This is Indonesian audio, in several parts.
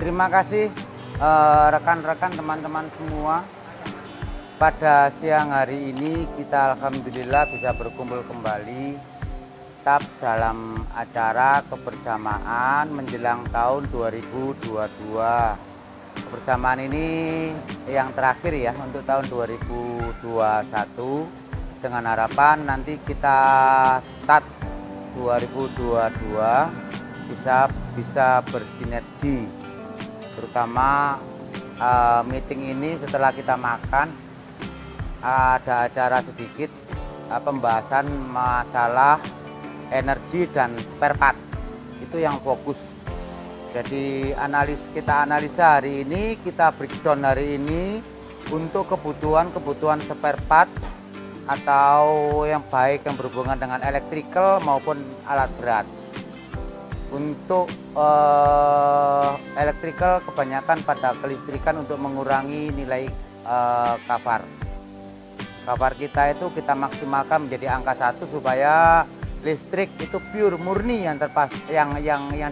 Terima kasih rekan-rekan teman-teman semua. Pada siang hari ini kita alhamdulillah bisa berkumpul kembali tetap dalam acara kebersamaan menjelang tahun 2022. Kebersamaan ini yang terakhir ya untuk tahun 2021, dengan harapan nanti kita start 2022 bisa bersinergi, terutama meeting ini setelah kita makan ada acara sedikit pembahasan masalah energi dan spare part, itu yang fokus. Jadi kita analisa hari ini, kita breakdown hari ini untuk kebutuhan spare part atau yang baik yang berhubungan dengan electrical maupun alat berat. Untuk electrical kebanyakan pada kelistrikan untuk mengurangi nilai kafar. Kafar kita itu kita maksimalkan menjadi angka 1 supaya listrik itu pure murni yang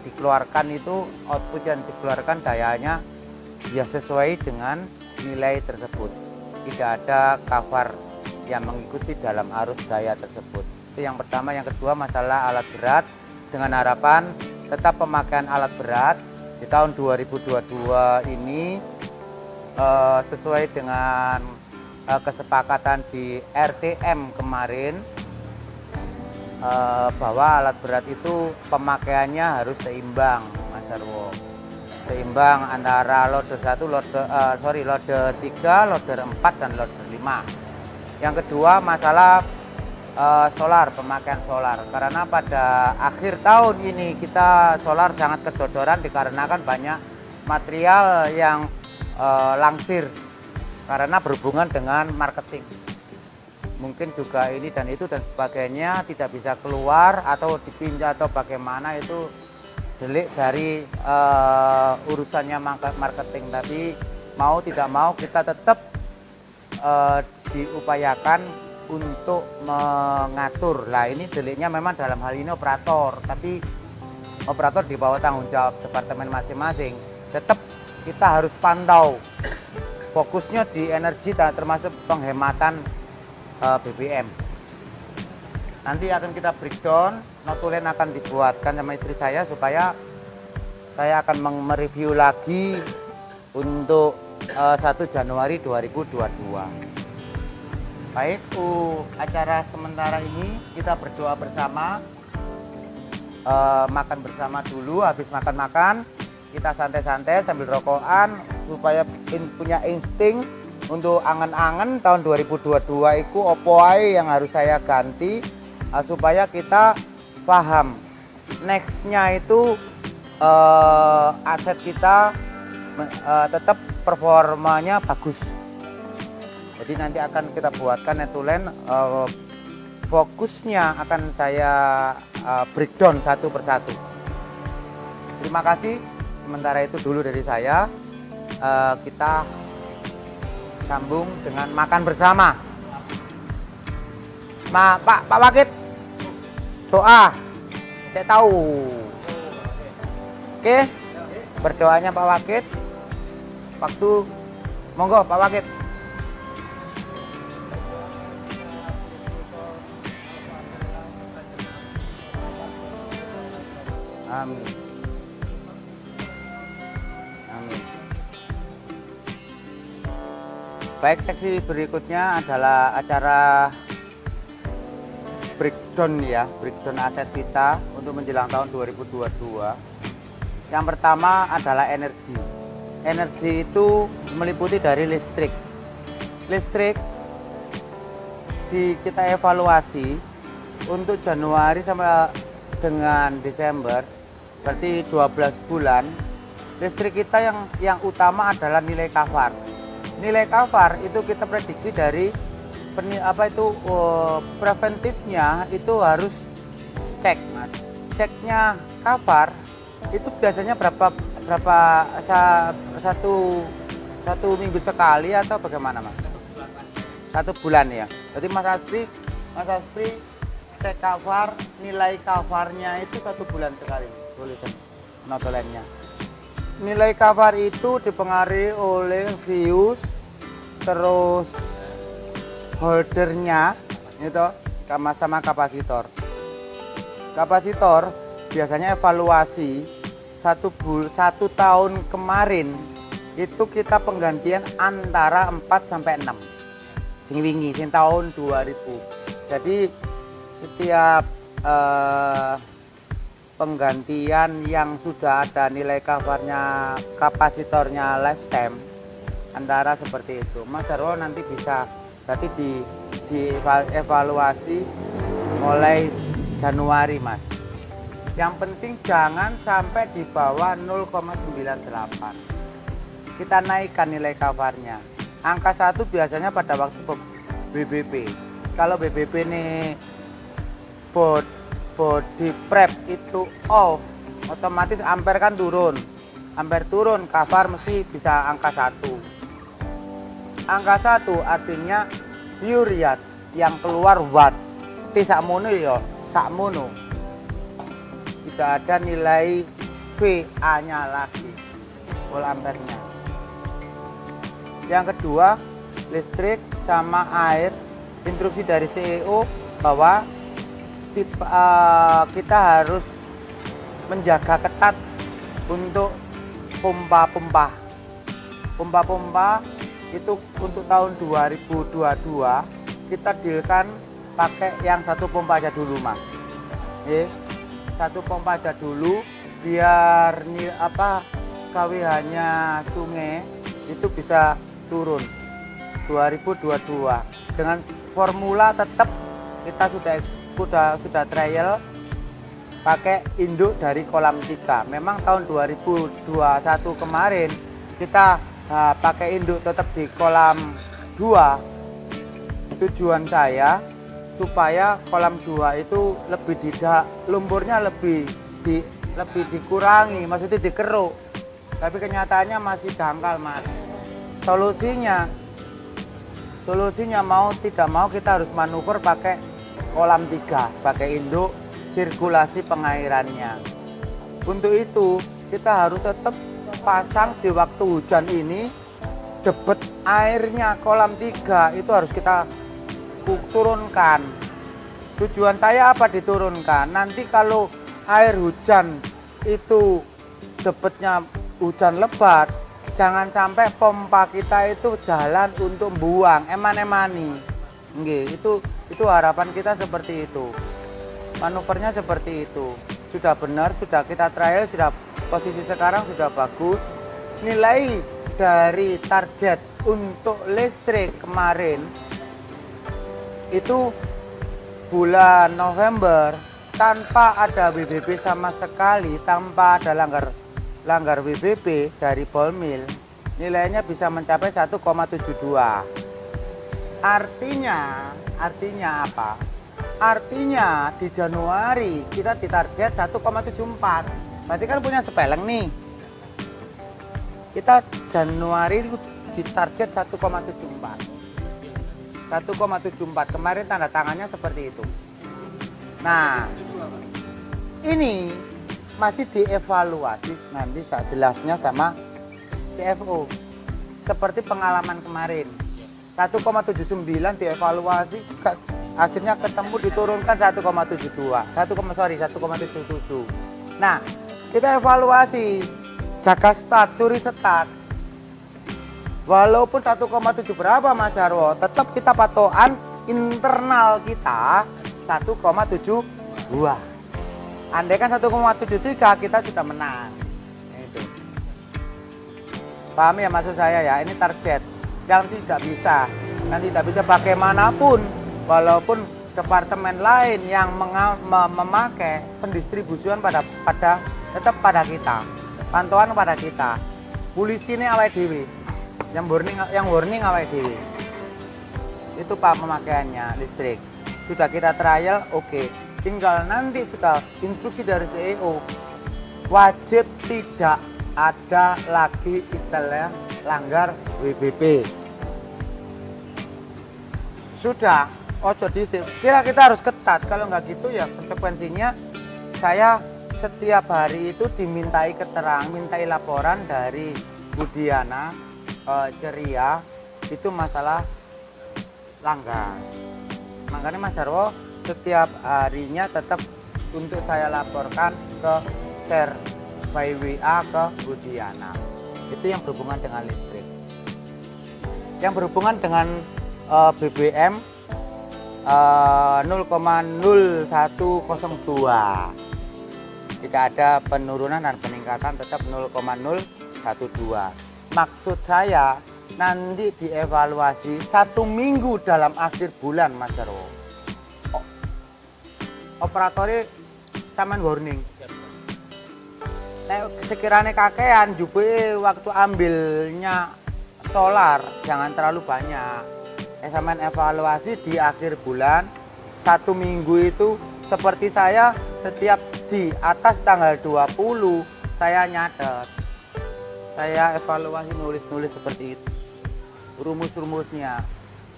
dikeluarkan itu, output yang dikeluarkan dayanya ya sesuai dengan nilai tersebut. Tidak ada kafar yang mengikuti dalam arus daya tersebut. Itu yang pertama. Yang kedua, masalah alat berat, dengan harapan tetap pemakaian alat berat di tahun 2022 ini sesuai dengan kesepakatan di RTM kemarin, bahwa alat berat itu pemakaiannya harus seimbang, Mas Darwo. Seimbang antara loader 1, loader 3, loader 4 dan loader 5. Yang kedua, masalah solar, pemakaian solar. Karena pada akhir tahun ini kita solar sangat kedodoran dikarenakan banyak material yang langsir karena berhubungan dengan marketing. Mungkin juga ini dan itu dan sebagainya tidak bisa keluar atau dipinjam atau bagaimana, itu delik dari urusannya marketing. Tapi mau tidak mau kita tetap diupayakan untuk mengatur. Lah ini deliknya memang dalam hal ini operator, tapi operator di bawah tanggung jawab departemen masing-masing. Tetap kita harus pantau, fokusnya di energi termasuk penghematan BBM. Nanti akan kita breakdown, notulen akan dibuatkan sama istri saya supaya saya akan mereview lagi untuk 1 Januari 2022. Baik, acara sementara ini kita berdoa bersama, makan bersama dulu. Habis makan-makan kita santai-santai sambil rokokan supaya punya insting untuk angen-angen tahun 2022 itu opo ae yang harus saya ganti, supaya kita paham nextnya itu aset kita tetap performanya bagus. Jadi nanti akan kita buatkan netulen, fokusnya akan saya breakdown satu persatu. Terima kasih. Sementara itu dulu dari saya. Kita sambung dengan makan bersama. Pak Wakit, doa saya tahu. Oke, berdoanya Pak Wakit. Waktu monggo Pak Wakit. Amin. Amin. Baik, seksi berikutnya adalah acara breakdown ya, breakdown aset kita untuk menjelang tahun 2022. Yang pertama adalah energi. Energi itu meliputi dari listrik. Listrik kita evaluasi untuk Januari sampai dengan Desember, berarti 12 bulan. Listrik kita yang utama adalah nilai kafar. Nilai kafar itu kita prediksi dari preventifnya itu harus cek, Mas. Ceknya kafar itu biasanya berapa satu minggu sekali atau bagaimana, Mas? 1 bulan ya. Jadi Mas Asri cek kafar, nilai kafarnya itu 1 bulan sekali tulisan notulennya. nilai kafar itu dipengaruhi oleh fuse, terus holdernya itu sama kapasitor. Kapasitor biasanya evaluasi satu tahun kemarin itu kita penggantian antara 4 sampai 6 sing wingi sing tahun 2000. Jadi setiap penggantian yang sudah ada nilai kafarnya, kapasitornya lifetime antara seperti itu. Mas Darwo nanti bisa berarti dievaluasi mulai Januari, Mas. Yang penting jangan sampai di bawah 0,98. Kita naikkan nilai kafarnya. Angka 1 biasanya pada waktu BBP. Kalau BBP ini body prep itu off, otomatis ampere kan turun. Ampere turun, kafar mesti bisa angka 1. Angka 1 artinya uriat yang keluar watt. Sakmono ya, sakmono. Tidak ada nilai VA-nya lagi, volt ampernya. Yang kedua, listrik sama air. Instruksi dari CEO bahwa kita harus menjaga ketat untuk pompa-pompa. Pompa-pompa itu untuk tahun 2022 kita dealkan pakai yang satu pompa aja dulu, Mas. Satu pompa aja dulu biar KWH-nya sungai itu bisa turun 2022. Dengan formula tetap kita sudah trial pakai induk dari kolam 3. Memang tahun 2021 kemarin kita pakai induk tetap di kolam 2. Tujuan saya supaya kolam 2 itu lebih lumpurnya lebih dikurangi, maksudnya dikeruk. Tapi kenyataannya masih dangkal, Mas. Solusinya mau tidak mau kita harus manuver pakai kolam 3, pakai induk sirkulasi pengairannya. Untuk itu kita harus tetap pasang di waktu hujan ini, debit airnya kolam 3 itu harus kita turunkan. Tujuan saya apa diturunkan? Nanti kalau air hujan itu debitnya hujan lebat, jangan sampai pompa kita itu jalan untuk buang emani. Nggih, itu harapan kita seperti itu. Manuvernya seperti itu. Sudah benar, sudah kita trial, sudah posisi sekarang sudah bagus. Nilai dari target untuk listrik kemarin itu bulan November tanpa ada WBB sama sekali, tanpa ada langgar WBB dari Bolmil, nilainya bisa mencapai 1,72. Artinya apa? Artinya di Januari kita ditarget 1,74. Berarti kan punya sepeleng nih. Kita Januari ditarget 1,74. 1,74 kemarin tanda tangannya seperti itu. Nah, ini masih dievaluasi, nanti saya jelasnya sama CFO. Seperti pengalaman kemarin 1,79 dievaluasi, akhirnya ketemu diturunkan 1,72, 1,77. Nah, kita evaluasi, jaga start, curi start. Walaupun 1,7 berapa, Mas Jarwo, tetap kita patokan internal kita 1,72. Andai kan 1,73 kita sudah menang. Itu. Paham ya maksud saya ya? Ini target yang tidak bisa bagaimanapun, walaupun departemen lain yang memakai pendistribusian tetap pada kita, pantauan pada kita. Polisi ini awake dhewe. Yang warning awake dhewe. Itu Pak pemakaiannya listrik. Sudah kita trial, oke. Tinggal nanti sudah instruksi dari CEO, wajib tidak ada lagi istilah langgar WBB. Sudah, ojo disip. Kira kita harus ketat. Kalau nggak gitu ya konsekuensinya saya setiap hari itu dimintai keterangan, mintai laporan dari Budiana Ceria itu masalah langgan. Makanya Mas Jarwo setiap harinya tetap untuk saya laporkan ke share by WA ke Budiana. Itu yang berhubungan dengan listrik. Yang berhubungan dengan BBM 0,0102. Tidak ada penurunan dan peningkatan, tetap 0,012. Maksud saya nanti dievaluasi 1 minggu dalam akhir bulan Mas Jarwo. Operatornya sampean warning. Nek sekiranya kakean juga waktu ambilnya solar jangan terlalu banyak. Sampean evaluasi di akhir bulan 1 minggu itu seperti saya setiap di atas tanggal 20 saya nyatet. Saya evaluasi nulis-nulis seperti itu. Rumus-rumusnya.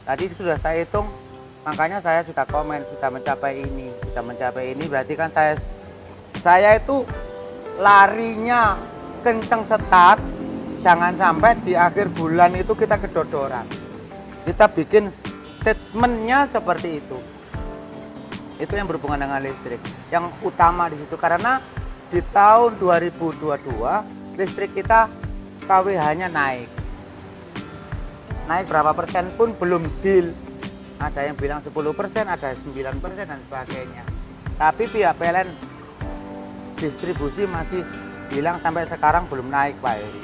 Tadi sudah saya hitung, makanya saya sudah komen sudah mencapai ini berarti kan saya itu larinya kenceng setat, jangan sampai di akhir bulan itu kita kedodoran. Kita bikin statementnya seperti itu. Itu yang berhubungan dengan listrik. Yang utama di situ karena di tahun 2022 listrik kita KWH-nya naik. Naik berapa persen pun belum deal. Ada yang bilang 10%, ada 9% dan sebagainya. Tapi pihak PLN distribusi masih bilang sampai sekarang belum naik Pak Heri.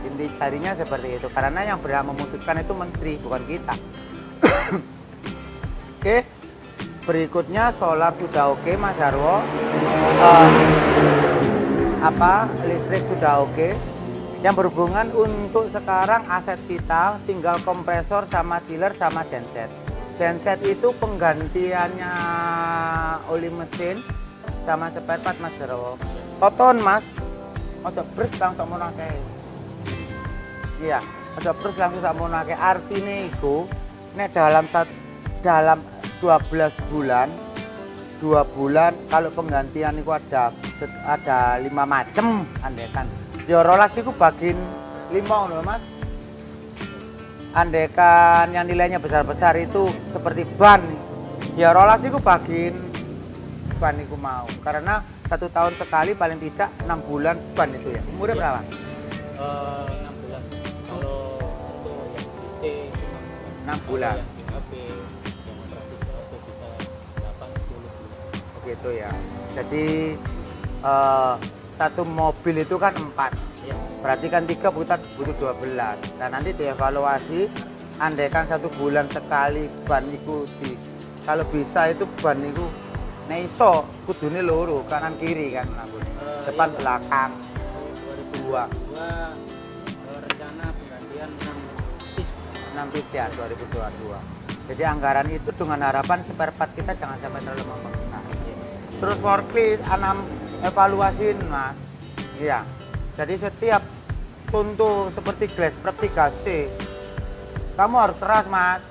Inti carinya seperti itu karena yang berhak memutuskan itu menteri bukan kita. Oke, berikutnya solar sudah oke Mas Jarwo. Listrik sudah oke. Yang berhubungan untuk sekarang aset kita tinggal kompresor sama chiller sama genset. Genset itu penggantiannya oli mesin sama spare part Mas Jarwo. Toton Mas, ojo bres langsung mau nake. Iya, ojo bres langsung mau nake. Artinya itu, nek dalam 12 bulan, 2 bulan kalau penggantian itu ada 5 macam andekan. Ya rolas itu bagian 5 loh Mas. Andekan yang nilainya besar-besar itu seperti ban. Ya rolas itu bagian ban itu mau. Karena 1 tahun sekali paling tidak 6 bulan ban itu ya. Umurnya berapa? 6 bulan. Kalau untuk yang DC 6 bulan. Yang HP yang operasi itu bisa 8-10 bulan. Begitu ya. Jadi satu mobil itu kan 4 ya. Berarti kan 3 butuh 12. Nah nanti dievaluasi andaikan 1 bulan sekali ban itu kalau bisa itu ban itu neiso kudune loro kanan kiri kan depan iya, belakang 2022 rencana penggantian 6 piece ya 2022. Jadi anggaran itu dengan harapan spare part kita jangan sampai terlalu membengkak. Terus forklift evaluasiin Mas. Iya. Jadi setiap contoh seperti glass prep 3C kamu harus keras Mas.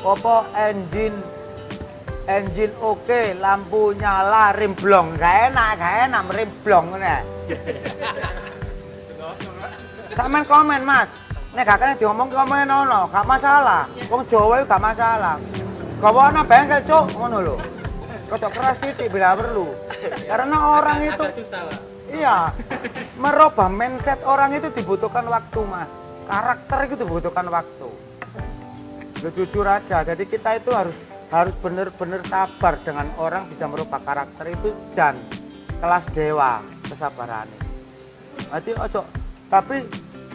Popo engine oke, lampu nyala, rem blong, gak enak rem blong nih. Sampeyan komen Mas. Nek gak kene diomong komen ono, gak masalah. Wong Jawa itu gak masalah. Gawa ana bengkel cuk, ngono lho. Kocok keras titik bila perlu. Karena orang itu iya, merubah mindset orang itu dibutuhkan waktu Mas. Karakter itu dibutuhkan waktu. Lu jujur aja, jadi kita itu harus benar-benar sabar dengan orang bisa merubah karakter itu dan kelas dewa kesabaran. Berarti ojo, tapi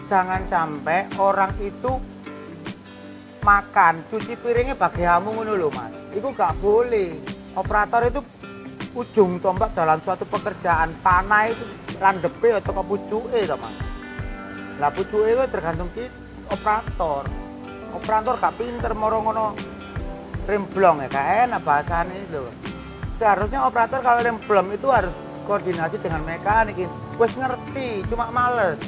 jangan sampai orang itu makan cuci piringnya bagi kamu ngono lho Mas. Itu gak boleh. Operator itu ujung tombak dalam suatu pekerjaan. Panah itu landepe atau kepucuke to Mas. Lah pucuke itu tergantung kita operator. Operator gak pinter moro ngono remblong ya, gak enak bahasanya itu. Seharusnya operator kalau remblong itu harus koordinasi dengan mekanik. Wes ngerti, cuma males.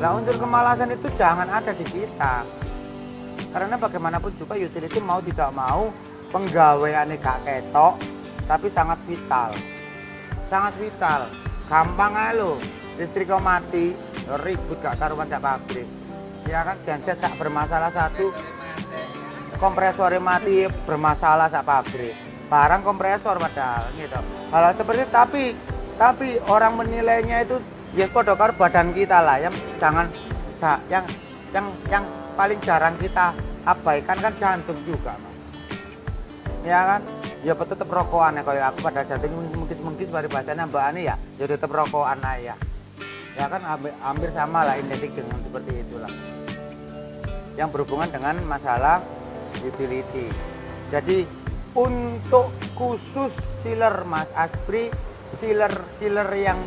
Lah unsur kemalasan itu jangan ada di kita. Karena bagaimanapun juga utility mau tidak mau penggawaiannya gak ketok, tapi sangat vital. Sangat vital. Gampang aja lo. Listrik kok mati, ribut gak karuan sak pabrik. Ya kan genset sak bermasalah satu, kompresornya mati bermasalah sak pabrik. Barang kompresor padahal gitu. Kalau seperti tapi orang menilainya itu ya kok karo badan kita lah yang jangan yang paling jarang kita abaikan kan jantung juga, Mas. Ya kan? Ya tetep rokokan ya kayak aku pada saat ini mungkin bahasanya Mbak Ani ya tetep rokokan aja. Ya kan hampir sama lah identik dengan seperti itulah yang berhubungan dengan masalah utility. Jadi untuk khusus chiller Mas Aspri, chiller yang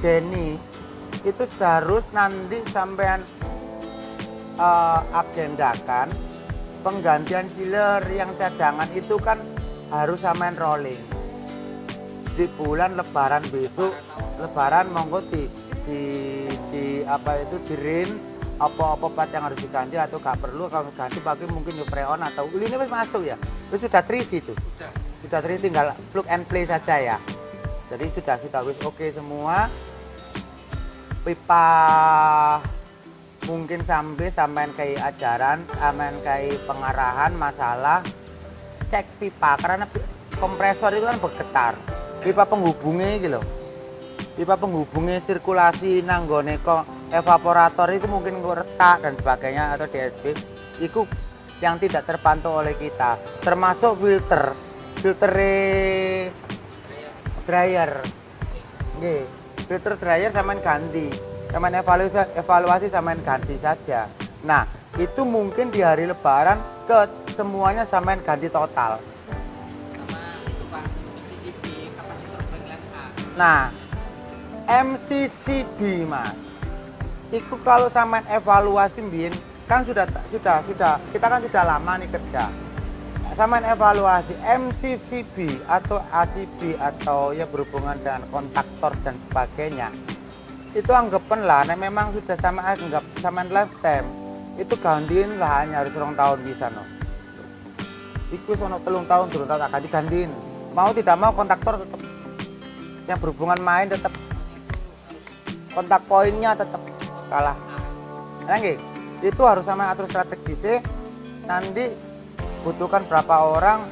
Denny itu harus nanti sampean agendakan penggantian chiller yang cadangan itu kan harus sampean rolling di bulan Lebaran besok. Lebaran monggo di apa itu dirin apa part yang harus diganti atau gak perlu kalau ganti pakai mungkin di freon atau ini wis masuk ya, itu sudah terisi itu sudah terisi, tinggal plug and play saja ya. Jadi sudah wis oke semua. Pipa mungkin sampean kayak ajaran, sampean kayak pengarahan masalah cek pipa karena kompresor itu kan bergetar. Pipa penghubungnya gitu loh. Pipa penghubungnya sirkulasi nanggone kok evaporator itu mungkin retak dan sebagainya atau DSB itu yang tidak terpantau oleh kita, termasuk filter dryer. Nggih, filter dryer sampean ganti. Sampean evaluasi sampean ganti saja. Nah, itu mungkin di hari Lebaran ke semuanya sampean ganti total. Sama itu Pak, MCCB kapasitor pengelas A. Nah, MCCB Mas, itu kalau sampean evaluasi mbien kan sudah kita kan sudah lama nih kerja. Sampean evaluasi MCCB atau ACB atau ya berhubungan dengan kontaktor dan sebagainya. Itu anggapan lah, nah memang sudah sama anggap sampean lifetime. Itu gantiin lah hanya harus 2 tahun bisa no. Iku sono 3 tahun tak gantiin. Mau tidak mau kontaktor tetap yang berhubungan main tetap kontak poinnya tetap kalah. Nah, itu harus sama atur strategisnya. Nanti butuhkan berapa orang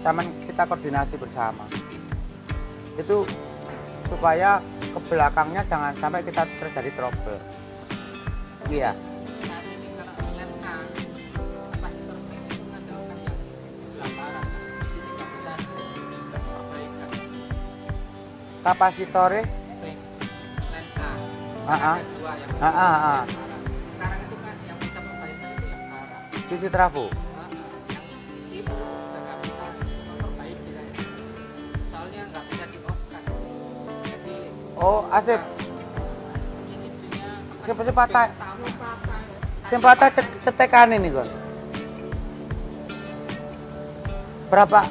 sama kita koordinasi bersama. Itu supaya ke belakangnya jangan sampai kita terjadi trouble. Iya. Saat ini kalau pengelas A, kapasitor pengelas itu mengandalkan yang sebelah barat. Di sini nggak bisa perbaikan. Kapasitornya Pengelas A. Ah, Ada 2 yang ah. sekarang itu kan yang bisa perbaikan itu yang barat. Sisi trafo. Yang itu sudah nggak bisa memperbaiki kayaknya. Soalnya nggak bisa di off kan. Jadi Oh, asip. CCB-nya Sing patah. tamu patah. Sing patah cetekan ini kon. Berapa?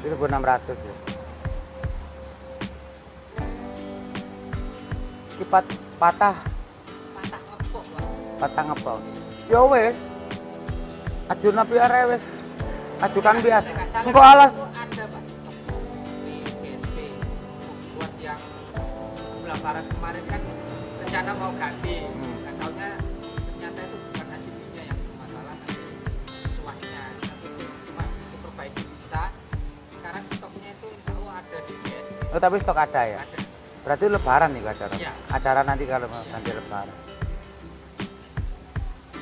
1.600 ya. Kipat patah ngepok. Ya wes. Ajunan biar wes. Ajukan biar. Engko alas Ada Pak di BSP buat yang sebelah barat kemarin kan rencana mau ganti. Nggak taunya ternyata itu bukan ACB-nya yang bermasalah, tapi tuasnya. Tapi itu cuma diperbaiki bisa. Sekarang stoknya itu insya Allah ada di BSP. oh, tapi stok ada ya. Ada. Berarti lebaran nih acara. Iya. Acara nanti kalau nanti lebaran.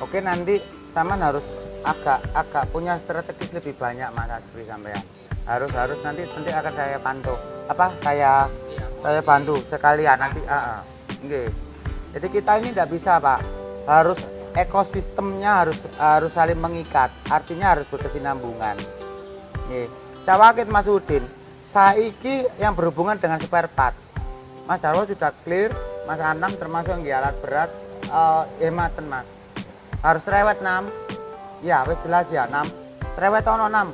Oke, nanti Saman harus agak punya strategis lebih banyak Mas Asri sampean. Harus nanti akan saya bantu. Saya bantu sekalian nanti. Nggih. Jadi kita ini tidak bisa, Pak. Harus ekosistemnya harus saling mengikat. Artinya harus berkesinambungan. Nggih. Cawakit Mas Udin. Saiki yang berhubungan dengan spare part. Mas Jarwo sudah clear, Mas Anam termasuk yang alat berat hematan Mas. Harus rewet 6. Ya, wis jelas ya 6. Rewet ono 6.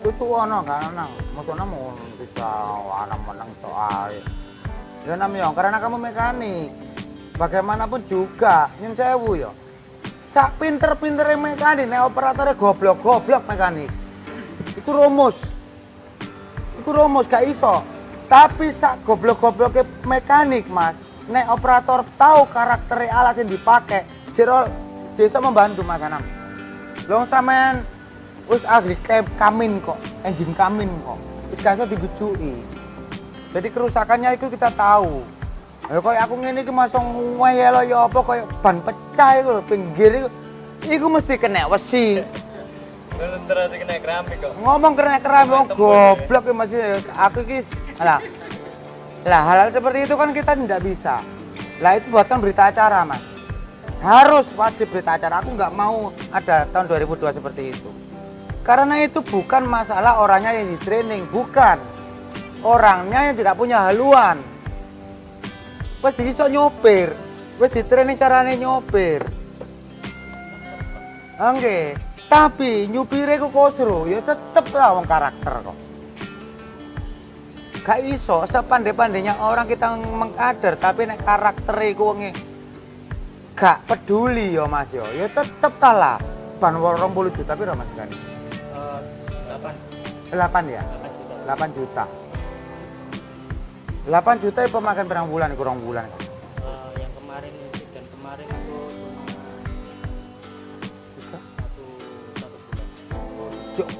Cucu ono kan ono. Maksudnya mau bisa anak menang soal. Ya 6 ya, karena kamu mekanik. Bagaimanapun juga nyun sewu ya. sak pinter-pintere mekanik nek operatornya goblok-goblok mekanik. Iku rumus. Gak iso. Tapi sak goblok-gobloknya mekanik, Mas. Nek operator tahu karakter alat yang dipakai, jero bisa membantu Mas Anam. Long sampean wis ahli kamin kok, engine kamin kok. Wis gak iso dibujuki. Jadi kerusakannya itu kita tahu. Ya koyo aku ngene iki masang ngeyel ya apa koyo ban pecah iku lho pinggir iku mesti kena wesi. Terus kena keramik kok. Ngomong kena keramik goblok ya masih aku iki lah. Lah hal-hal seperti itu kan kita tidak bisa. Lah itu buatkan berita acara, Mas. Harus wajib berita acara. Aku nggak mau ada tahun 2002 seperti itu. Karena itu bukan masalah orangnya yang di training, bukan. Orangnya yang tidak punya haluan. Wes iso nyopir, wes di training carane nyopir. Oke, tapi nyupire ku kosro, ya tetep lah wong karakter kok. Gak iso, sepandai-pandainya orang kita mengkader, tapi nek karakter iku wonge gak peduli ya Mas yo. Ya tetep ta lah. Ban 20 juta piro Mas kan? 8 ya? 8 juta. 8 juta itu makan berapa bulan? Kurang bulan. Yang kemarin dan kemarin itu satu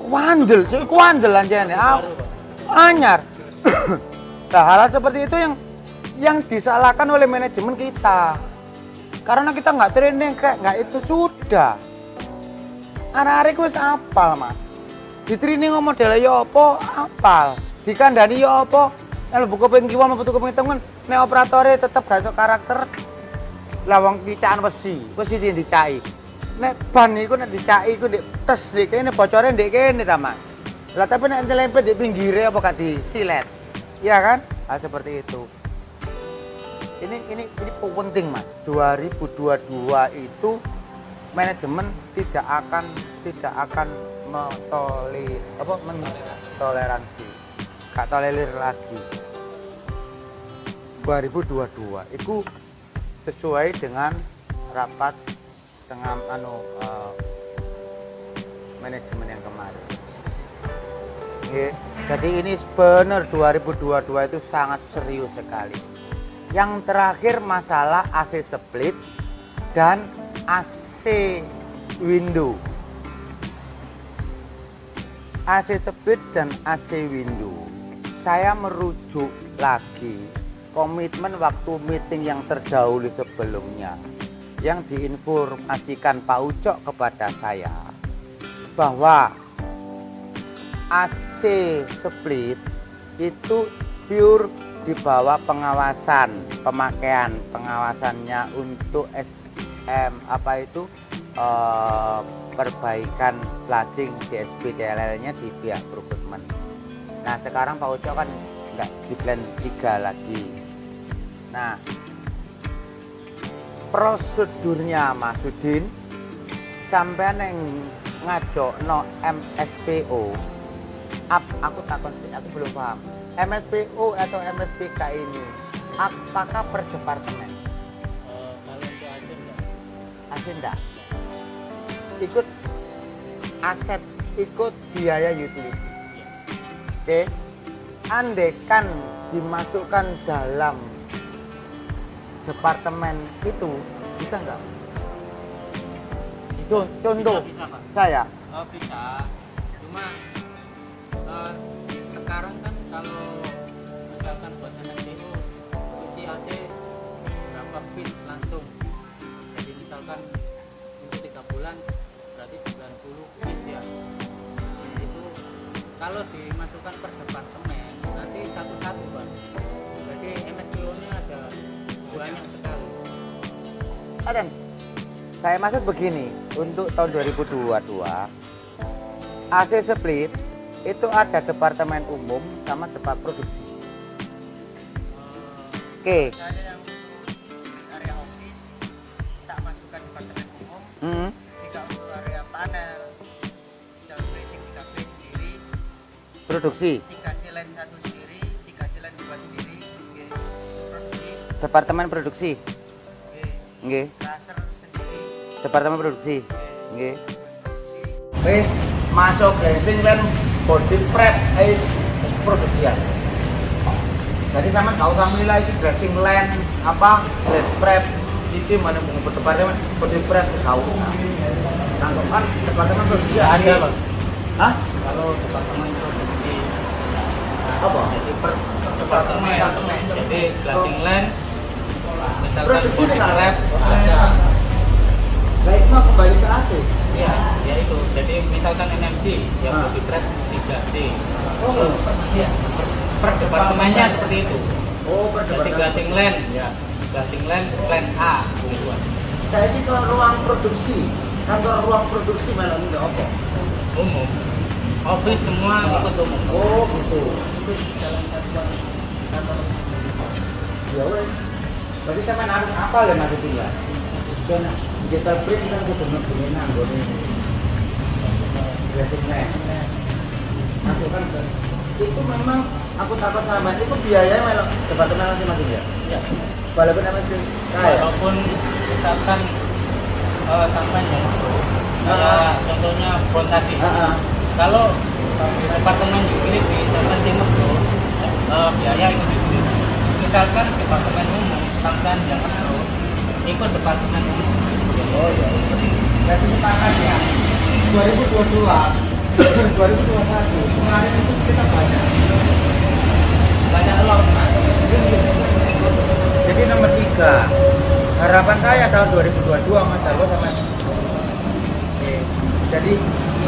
bulan. Kuandel anjane. Anyar. Nah, hal seperti itu yang disalahkan oleh manajemen kita. Karena kita nggak training kayak nggak itu sudah. Arek-arek wis apal, Mas. Di training model ya apa apal. Dikandani ya apa. Nek buku kuping kiwa metu kuping tengen nek operatore tetep gak iso karakter. Lah wong dicakan wesi sing dicaki. Nek ban iku nek dicaki iku ndek tes ndek kene bocore ndek kene ta, Mas. Lah tapi nek nyelempet di pinggire apa gak disilet? Iya kan? Nah, seperti itu. Ini penting, Mas. 2022 itu manajemen tidak akan mentoleransi. Gak tolerir lagi. 2022 itu sesuai dengan rapat dengan manajemen yang kemarin. Jadi ini benar 2022 itu sangat serius sekali. Yang terakhir masalah AC split dan AC window. AC split dan AC window. Saya merujuk lagi komitmen waktu meeting yang terdahulu sebelumnya yang diinformasikan Pak Ucok kepada saya bahwa AC split itu pure di bawah pengawasan pemakaian pengawasannya untuk perbaikan flashing DSP DLL-nya di pihak procurement. Nah sekarang Pak Ucok kan enggak di plan 3 lagi. Nah prosedurnya Mas Sudin sampai neng ngajok no MSPO. Aku takon sih, aku belum paham. MSPO atau MSPK ini apakah per departemen? Kalau untuk aset enggak? Aset enggak? Ikut aset, ikut biaya utility. Oke, andekan dimasukkan dalam departemen itu bisa nggak? Contoh bisa, Pak. saya. Bisa. Cuma sekarang kan kalau misalkan buat MSPO cuci AC berapa piece langsung. Jadi misalkan untuk 3 bulan berarti 90 piece ya. Itu kalau dimasukkan per departemen nanti satu-satu, Pak. Jadi MSPO-nya ada banyak sekali. Aden, saya maksud begini, untuk tahun 2022 AC split itu ada departemen umum sama departemen produksi. Oke. Misalnya yang area office tak masukkan departemen umum. Jika untuk area panel kita branding kita brand sendiri, Produksi. dikasih line 1 sendiri, dikasih line 2 sendiri. Produksi. Departemen produksi. Oke. Nggih. Laser sendiri. Departemen Produksi. Nggih. Wis masuk dressing kan body prep is produksian. Jadi sama tahu sama nilai itu dressing line apa dress prep itu mana buku departemen body prep tahu. Nah, kan departemen produksi ada loh. Hah? Kalau departemen produksi Apa? jadi per departemen jadi glassing lens misalkan Produksi body kan? prep ada. Baik mah kembali ke AC. Iya, ya itu. Jadi misalkan NMC yang Ah. body prep 3D. Oh, Iya. Per departemennya seperti itu. oh Jadi glassing lens ya. Glassing lens plan A gitu. Saya ini ke ruang produksi. Kantor ruang produksi malah enggak apa. Umum. Office semua ikut umum. Oh, gitu. Ya wes. Berarti sampean harus apa ya Mas itu ya? Dan kita print kan kudu ngene nanggone. Biasanya. Masukkan ke itu memang aku takut sama itu biaya melok departemen masing-masing ya. Ya. Walaupun apa sih? Kaya. Walaupun misalkan sampai yang kayak contohnya bon tadi. Heeh. Kalau departemen utility sampai timur tuh biaya itu dulu. Misalkan departemen umum sampai yang pro ikut departemen umum. Oh ya. Jadi sepakat ya. 2022 2021 kemarin itu kita banyak loh. Jadi nomor 3 harapan saya tahun 2022 Mas Darwo sama Oke. Jadi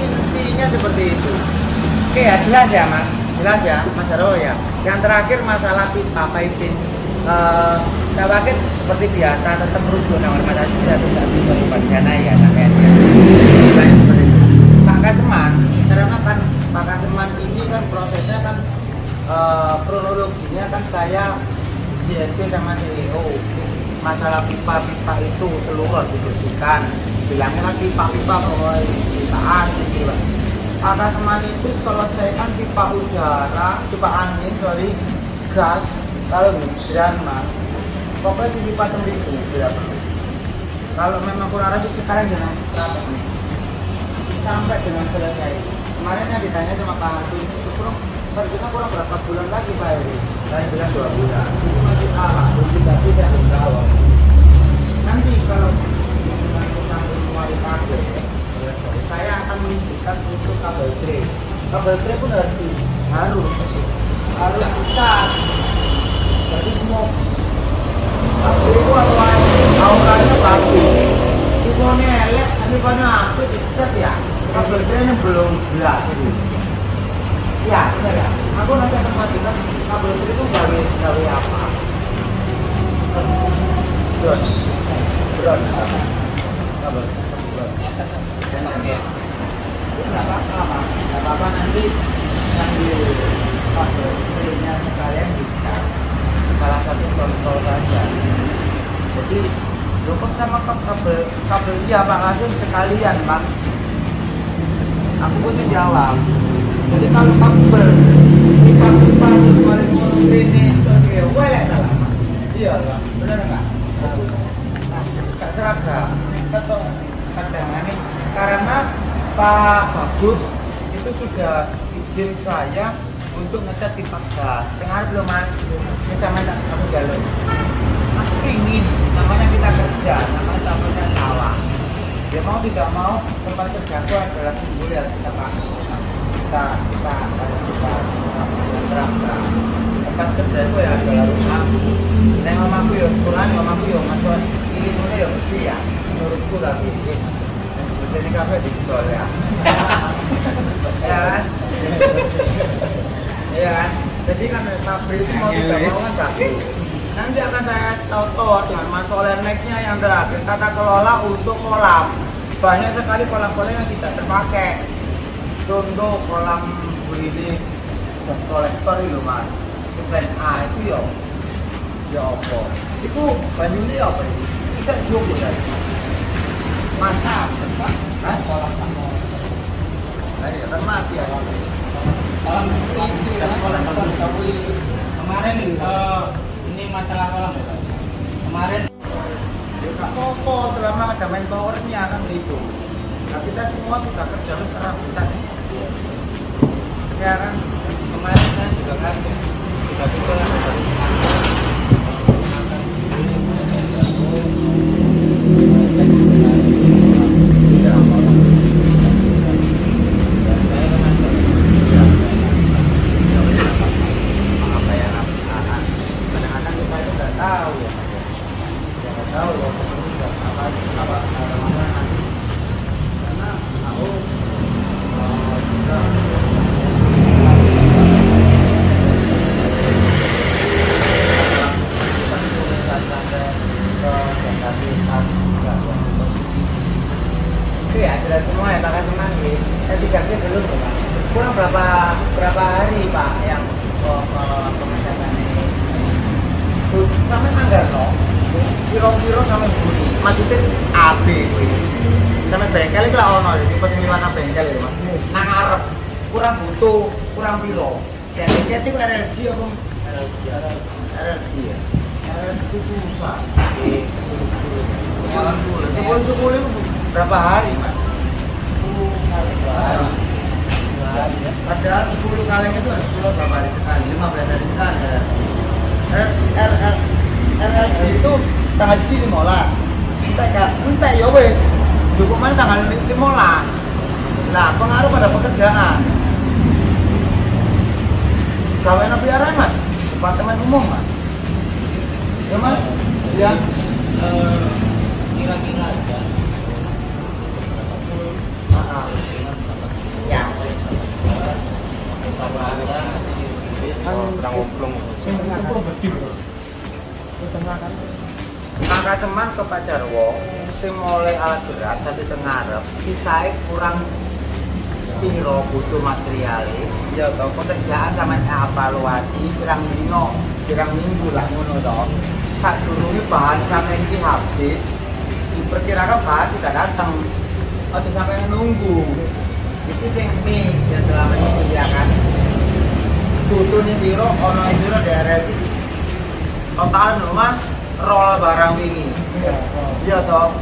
intinya seperti itu. Oke ya jelas ya Mas, jelas ya Mas Darwo ya. Yang terakhir masalah pipa piping. Saya pakai seperti biasa tetap merujuk nama rumah tadi tidak bisa berbandana ya sampai Pak Kaseman karena kan Pak Kaseman ini kan prosesnya kan kronologinya kan saya DSP sama CEO masalah pipa-pipa itu seluruh dibersihkan bilangnya kan pipa-pipa pipa gitu lah. Pak Kaseman itu selesaikan pipa udara, pipa angin, gas kalau hidran mah pokoknya di pipa tembiku berapa kalau memang kurang rapi sekarang jangan rapi sampai dengan selesai kemarin yang ditanya sama Pak Hakim itu kurang kita kurang berapa bulan lagi Pak Heri saya bilang 2 bulan itu masih kalah kita tidak jawab nanti kalau sampai semua dipakai saya akan menunjukkan untuk kabel tray pun harus besar jadi mau kabel itu auranya bagus tiponya elek tapi pada aku dicat ya kabel tray belum belas ya benar ya aku nanti akan matikan kabel tray itu gawe apa drone kabel nggak apa-apa nanti yang di kabel tray-nya sekalian dicat salah satu contoh saja jadi lupa sama kabel iya Pak Kasim sekalian Pak aku pun jawab jadi kalau kabel pipa-pipa kemarin ini sosial wala salah iya Pak benar nggak tak seragam atau kadang karena Pak Bagus itu sudah izin saya untuk ngecat pipa gas. Dengar belum Mas? Ini sama kamu jalur. Aku ingin namanya kita kerja, namanya sawah. Dia mau tidak mau tempat kerjaku adalah simbol yang kita pakai. Kita terang-terang. Tempat kerjaku ya adalah rumah. Neng mamaku ya ukuran, mamaku ya masuk ini mulai ya bersih ya. Menurutku lagi. Bersih ini kafe di tol ya. Ya kan? Ya, jadi kan pabrik itu mau tidak mau kan bagus. Nanti akan saya tahu dengan Mas Solermeknya yang terakhir tata kelola untuk kolam. Banyak sekali kolam-kolam yang tidak terpakai. Contoh kolam beli gas kolektor itu Mas. Plan A itu ya apa? Itu banyunya apa itu? Kita jogo ya. Mantap, Pak. Hah? Kolam kamu. Ayo, kan mati ya. Kemarin ini masalah kolam ya Pak. Kemarin nggak apa-apa selama ada manpowernya kan gitu. Nah kita semua sudah kerja lu serabutan nih. Ya kan Kemarin saya juga kan tiba-tiba ada kadang-kadang kita itu nggak tahu ya Mas ya. Ya nggak tahu ya apa karena aku bisa ya jelas semua ya Pak Semanggi. Etikasnya dulu tuh Pak. Kurang berapa hari Pak yang pemecatan ini? Sampai tanggal no. Piro-piro sampai buni. Maksudnya AB sampai bengkel itu lah ono jadi pas ngliwat bengkel ya Mas. Nang arep kurang butuh, kurang piro. Jadi itu RLG apa? RLG ya. RLG itu susah. Sepuluh itu berapa hari Mas? 10 hari. Padahal 10 kaleng itu harus keluar berapa hari sekali? 15 hari sekali. RLG itu tanggal 15. Entah ya weh. Dokumen tanggal 15. Nah, pengaruh pada pekerjaan. Gawean piara Mas? Departemen umum Mas? Ya Mas? Ya. kira-kira aja Ya. Maka seman ke Pak Jarwo sing mulai alat berat tapi tengarep sisae kurang piro butuh material ya toh pekerjaan sama evaluasi pirang dino pirang minggu lah ngono toh sadurunge bahan sampai iki habis diperkirakan bahan sudah datang atau sampai nunggu itu sing mie yang selama ini ya kan tutune piro ono piro daerah iki total Mas roll barang wingi iya toh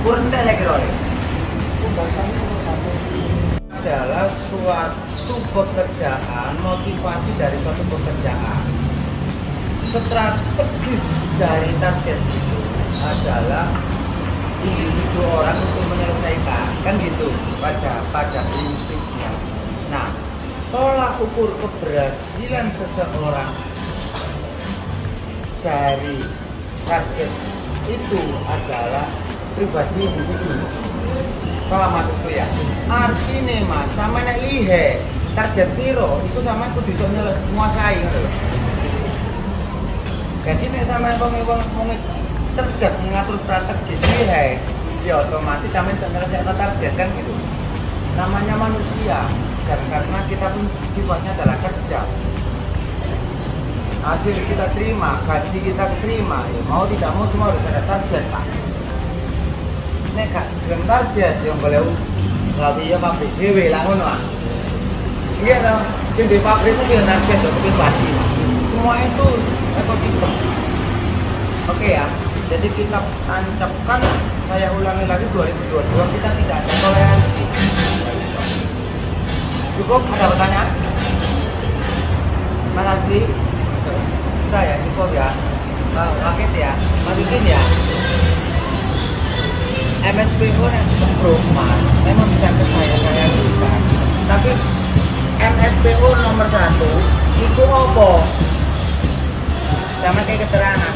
kurang tak lagi roll adalah suatu pekerjaan motivasi dari suatu pekerjaan strategis dari target itu adalah individu orang untuk menyelesaikan kan gitu pada prinsipnya. Nah tolak ukur keberhasilan seseorang dari target itu adalah pribadi individu. Kalau maksudku ya, artinya Mas sama nek lihe target piro itu sama aku bisa menguasai gitu loh. Jadi nek sama wong cerdas mengatur strategis lihe, ya otomatis sama menyelesaikan target kan gitu. Namanya manusia dan karena kita pun sifatnya adalah kerja. Hasil kita terima, gaji kita terima, ya mau tidak mau semua harus ada target Pak. Nek gak gelem target yang boleh gawe ya pabrik dhewe lah ngono ah. Iya toh, sing di pabrik itu dia target yo pribadi. Semua itu ekosistem. Oke ya. Jadi kita tancapkan, saya ulangi lagi 2022 kita tidak ada toleransi. Cukup ada pertanyaan? Mas Adri? Sudah ya, cukup ya. Paket ya, masukin ya. MSPO yang improvement memang bisa ke saya juga. Tapi MSPO nomor 1 itu apa? Sama kayak keterangan